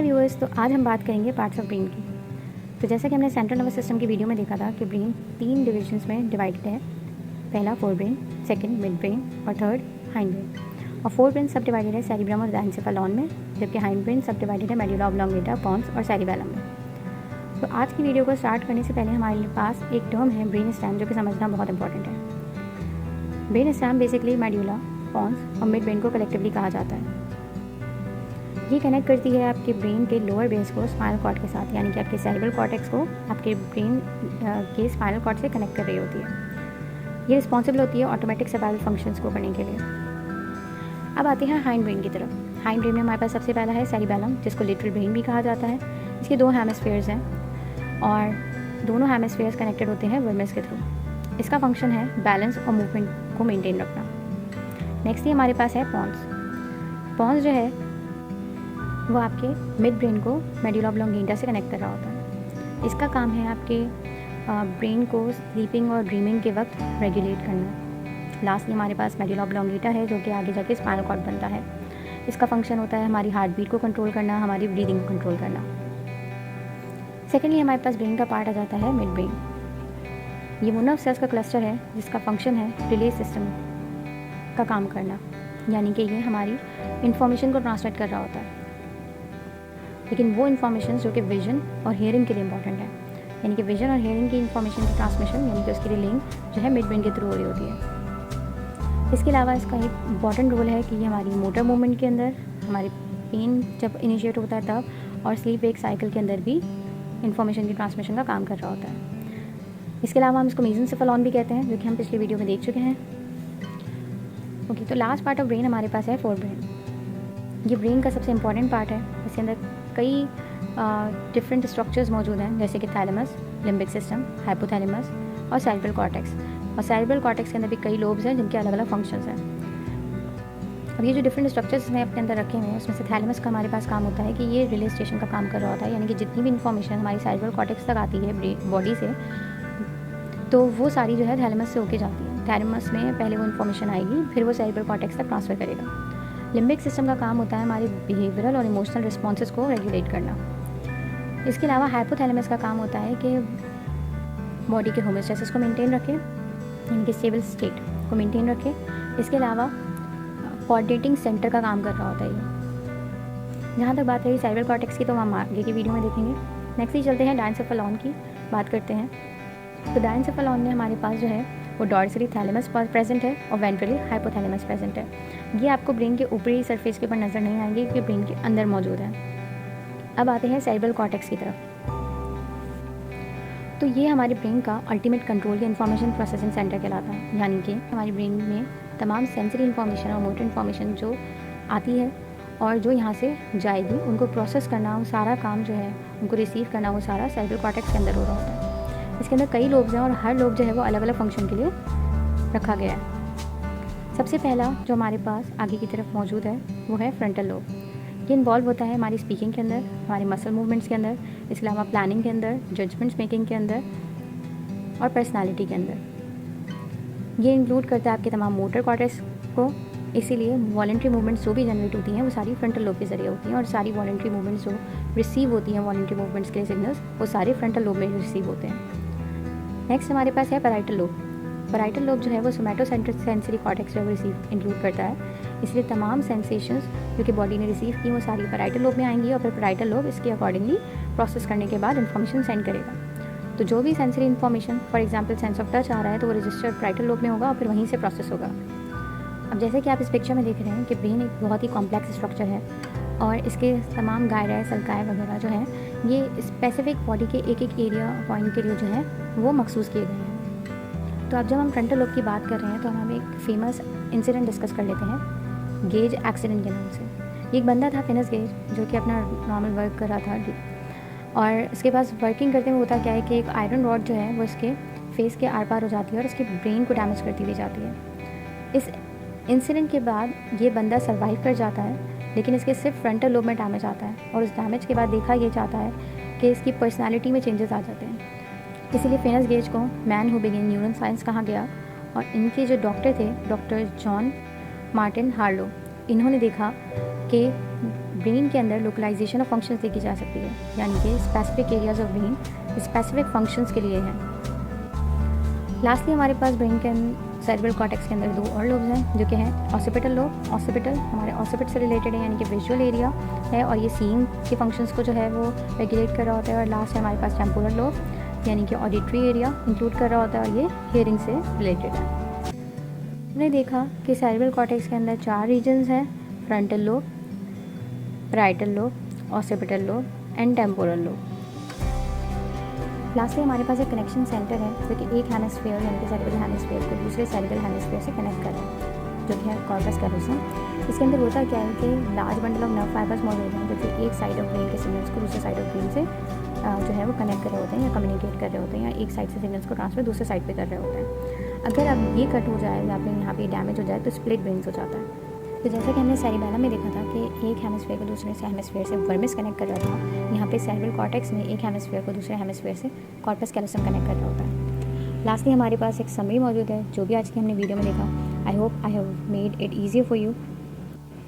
हाय viewers, तो आज हम बात करेंगे पार्ट्स ऑफ ब्रेन की। तो जैसा कि हमने सेंट्रल नर्वस सिस्टम की वीडियो में देखा था कि ब्रेन 3 डिविजन्स में डिवाइडेड है। पहला fore brain, second mid brain और थर्ड हाइंड ब्रेन। और फोर ब्रेन सब डिवाइडेड है सेरिब्रम और डायंसेफेलॉन में, जबकि हाइंड ब्रेन सब डिवाइडेड है मेडुला ऑब्लोंगेटा, पोन्स और सेरिबेलम में। तो आज की वीडियो को स्टार्ट करने से पहले हमारे पास एक टर्म है ब्रेन स्टेम, जो कि समझना बहुत इंपॉर्टेंट है। Brain stem basically medulla, pons और मिड ब्रेन को कलेक्टिवली कहा जाता है। ये कनेक्ट करती है आपके ब्रेन के लोअर बेस को स्पाइनल कॉर्ड के साथ, यानी कि आपके सेरिब्रल कॉर्टेक्स को आपके ब्रेन के स्पाइनल कॉर्ड से कनेक्ट कर रही होती है। ये रिस्पॉन्सिबल होती है ऑटोमेटिक सर्वाइवल फंक्शंस को करने के लिए। अब आते हैं हाइंड ब्रेन की तरफ। हाइंड ब्रेन में हमारे पास सबसे पहला है सेरिबेलम, जिसको लिटरल ब्रेन भी कहा जाता है। इसके 2 हेमिस्फेयर्स हैं और दोनों हेमिस्फेयर्स कनेक्टेड होते हैं वर्मस के थ्रू। इसका फंक्शन है बैलेंस और मूवमेंट को मेनटेन रखना। नेक्स्ट ही हमारे पास है पोन्स। पोन्स जो है वो आपके मिड ब्रेन को मेडुला ऑब्लोंगेटा से कनेक्ट कर रहा होता है। इसका काम है आपके ब्रेन को स्लीपिंग और ड्रीमिंग के वक्त रेगुलेट करना। लास्टली हमारे पास मेडुला ऑब्लोंगेटा है, जो कि आगे जाके स्पाइनल कॉर्ड बनता है। इसका फंक्शन होता है हमारी हार्ट बीट को कंट्रोल करना, हमारी ब्रीदिंग को कंट्रोल करना। सेकेंडली हमारे पास ब्रेन का पार्ट आ जाता है मिड ब्रेन। ये वो नर्व सेल्स का क्लस्टर है जिसका फंक्शन है रिले सिस्टम का काम करना, यानी कि ये हमारी इंफॉर्मेशन को ट्रांसमिट कर रहा होता है। लेकिन वो इन्फॉर्मेशन जो कि विजन और हियरिंग के लिए इंपॉर्टेंट है, यानी कि विजन और हियरिंग की इन्फॉर्मेशन की ट्रांसमिशन, यानी कि उसकी रिलेइंग जो है मिड ब्रेन के थ्रू हो रही होती है। इसके अलावा इसका एक इंपॉर्टेंट रोल है कि ये हमारी मोटर मूवमेंट के अंदर, हमारी पेन जब इनिशिएट होता है तब, और स्लीप वेक साइकिल के अंदर भी इन्फॉर्मेशन की ट्रांसमिशन का काम कर रहा होता है। इसके अलावा हम इसको मेसेंसेफेलॉन भी कहते हैं, जो कि हम पिछली वीडियो में देख चुके हैं। ओके, तो लास्ट पार्ट ऑफ ब्रेन हमारे पास है फोर ब्रेन। ये ब्रेन का सबसे इंपॉर्टेंट पार्ट है। इसके अंदर कई डिफरेंट स्ट्रक्चर्स मौजूद हैं, जैसे कि थैलेमस, लिम्बिक सिस्टम, हाइपोथैलेमस और सेरिब्रल कॉर्टेक्स। और सेरिब्रल कॉर्टेक्स के अंदर भी कई लोब्स हैं जिनके अलग अलग फंक्शंस हैं। अब ये जो डिफरेंट स्ट्रक्चर्स ने अपने अंदर रखे हुए हैं, उसमें से थैलेमस का हमारे पास काम होता है कि ये रिले स्टेशन का काम कर रहा होता है, यानी कि जितनी भी इन्फॉर्मेशन हमारी सेरिब्रल कॉर्टेक्स तक आती है बॉडी से, तो वो सारी जो है थैलेमस से होके जाती है। थैलेमस में पहले वो इन्फॉर्मेशन आएगी, फिर वो सेरिब्रल कॉर्टेक्स तक ट्रांसफ़र करेगा। लिम्बिक सिस्टम का काम होता है हमारे बिहेवियरल और इमोशनल रिस्पॉन्सेस को रेगुलेट करना। इसके अलावा हाइपोथैलेमस का काम होता है कि बॉडी के होमोस्टेसिस को मेंटेन रखे, यानी कि स्टेबल स्टेट को मेंटेन रखे। इसके अलावा कोऑर्डिनेटिंग सेंटर का काम कर रहा होता है ये। जहाँ तक बात रही सेरिब्रल कॉर्टेक्स की, तो हम आगे की वीडियो में देखेंगे। नेक्स्ट ही चलते हैं डायंसेफेलॉन की बात करते हैं। तो डायंसेफेलॉन में हमारे पास जो है वो डॉर्सली थैलेमस प्रेजेंट है और वेंट्रली हाइपोथैलेमस प्रेजेंट है। ये आपको ब्रेन के ऊपरी सरफेस के ऊपर नज़र नहीं आएंगे, क्योंकि ब्रेन के अंदर मौजूद है। अब आते हैं सेरिब्रल कॉर्टेक्स की तरफ। तो ये हमारे ब्रेन का अल्टीमेट कंट्रोल या इन्फॉर्मेशन प्रोसेसिंग सेंटर कहलाता है, यानी कि हमारी ब्रेन में तमाम सेंसरी इन्फॉर्मेशन और मोटर इन्फॉर्मेशन जो आती है और जो यहाँ से जाएगी, उनको प्रोसेस करना, वो सारा काम जो है उनको रिसीव करना, वो सारा सेरिब्रल कॉर्टेक्स के अंदर हो रहा होता है। इसके अंदर कई लोब्स हैं और हर लोब जो है वो अलग अलग फंक्शन के लिए रखा गया है। सबसे पहला जो हमारे पास आगे की तरफ मौजूद है वो है फ्रंटल लोब। ये इन्वॉल्व होता है हमारी स्पीकिंग के अंदर, हमारे मसल मूवमेंट्स के अंदर, इसके अलावा प्लानिंग के अंदर, जजमेंट्स मेकिंग के अंदर और पर्सनालिटी के अंदर। ये इंक्लूड करता है आपके तमाम मोटर कॉर्टेक्स को। इसीलिए वॉलंटरी मूवमेंट्स जो भी जनरेट होती हैं वो सारी फ्रंटल लोब के जरिए होती हैं, और सारी वॉलंटरी मूवमेंट्स जो रिसीव होती हैं, वॉलंटरी मूवमेंट्स के सिग्नल्स, वो सारे फ्रंटल लोब में रिसीव होते हैं। नेक्स्ट हमारे पास है पैराइटल लोब। पैराइटल लोब जो है वो सोमैटोसेंसरी कॉर्टेक्स जो रिसीव इंक्लूड करता है। इसलिए तमाम सेंसेशंस जो कि बॉडी ने रिसीव की वो सारी पैराइटल लोब में आएंगी, और फिर पैराइटल लोब इसके अकॉर्डिंगली प्रोसेस करने के बाद इन्फॉर्मेशन सेंड करेगा। तो जो भी sensory information, for example sense of touch आ रहा है, तो वो रजिस्टर पैराइटल लोब में होगा और फिर वहीं से प्रोसेस होगा। अब जैसे कि आप इस पिक्चर में देख रहे हैं कि ब्रेन एक बहुत ही कॉम्प्लेक्स स्ट्रक्चर है, और इसके तमाम गायराए, सल्काए वगैरह जो हैं, ये स्पेसिफिक बॉडी के एक एक एरिया पॉइंट के लिए जो है वो मखसूस किए गए हैं। तो अब जब हम फ्रंटल लोब की बात कर रहे हैं, तो हम एक फेमस इंसिडेंट डिस्कस कर लेते हैं, गेज एक्सीडेंट के नाम से। एक बंदा था फिनिस गेज, जो कि अपना नॉर्मल वर्क कर रहा था, और इसके पास वर्किंग करते हुए होता क्या है कि एक आयरन रॉड जो है वो इसके फेस के आर पार हो जाती है और इसके ब्रेन को डैमेज करती हुई जाती है। इस इंसिडेंट के बाद ये बंदा सर्वाइव कर जाता है, लेकिन इसके सिर्फ फ्रंटल लोब में डैमेज आता है, और उस डैमेज के बाद देखा ये जाता है कि इसकी पर्सनालिटी में चेंजेस आ जाते हैं। इसीलिए फिनिस गेज को man who begin neural science कहा गया। और इनके जो डॉक्टर थे, डॉक्टर जॉन मार्टिन हार्लो, इन्होंने देखा कि ब्रेन के अंदर लोकलाइजेशन ऑफ फंक्शंस देखी जा सकती है, यानी कि specific areas of brain specific functions के लिए हैं। लास्टली हमारे पास ब्रेन के सेरेब्रल कॉर्टेक्स के अंदर 2 और लोब्स हैं जो कि हैं ऑसिपिटल लोब। ऑसिपिटल हमारे ऑसिपिट से रिलेटेड है, यानी कि विजुअल एरिया है और ये सीइंग के फंक्शंस को जो है वो रेगुलेट कर रहा होता है। और लास्ट है हमारे पास टेम्पोरल लोब, यानी कि ऑडिटरी एरिया इंक्लूड कर रहा होता है और ये हियरिंग से रिलेटेड है। हमने देखा कि सेरेब्रल कॉर्टेक्स के अंदर 4 रीजन्स हैं, frontal lobe, parietal lobe, occipital lobe and temporal lobe. Lastly हमारे पास एक कनेक्शन सेंटर है जो कि एक हेमिस्फीयर यानी कि सेरेब्रल हेमिस्फीयर को दूसरे सेरेब्रल हेमिस्फीयर से कनेक्ट कर रहा है, जो कि है कॉर्पस कैलोसम। इसके अंदर होता क्या है कि large bundle of nerve fibres मौजूद हैं जो कि एक साइड ऑफ ब्रेन के सिग्नल्स को दूसरे साइड ऑफ ब्रेन से जो है वो कनेक्ट कर रहे होते हैं या कम्युनिकेट कर रहे होते हैं, या एक साइड से सिग्नल्स को ट्रांसफर दूसरे साइड पे कर रहे होते हैं। अगर अब ये कट हो जाए या फिर यहाँ पे डैमेज हो जाए तो स्प्लिट ब्रेन्स हो जाता है। तो जैसा कि हमने सेरिबेलम में देखा था कि एक हेमिस्फीयर को दूसरे से हेमिस्फीयर से वर्मिस कनेक्ट कर रहा था, यहाँ पे सेरेब्रल कॉर्टेक्स में एक हेमिस्फीयर को दूसरे हेमिस्फीयर से कॉर्पस कैलोसम कनेक्ट कर रहा होता है। लास्टली हमारे पास एक समरी मौजूद है जो भी आज की हमने वीडियो में देखा। I hope I have made it easier for you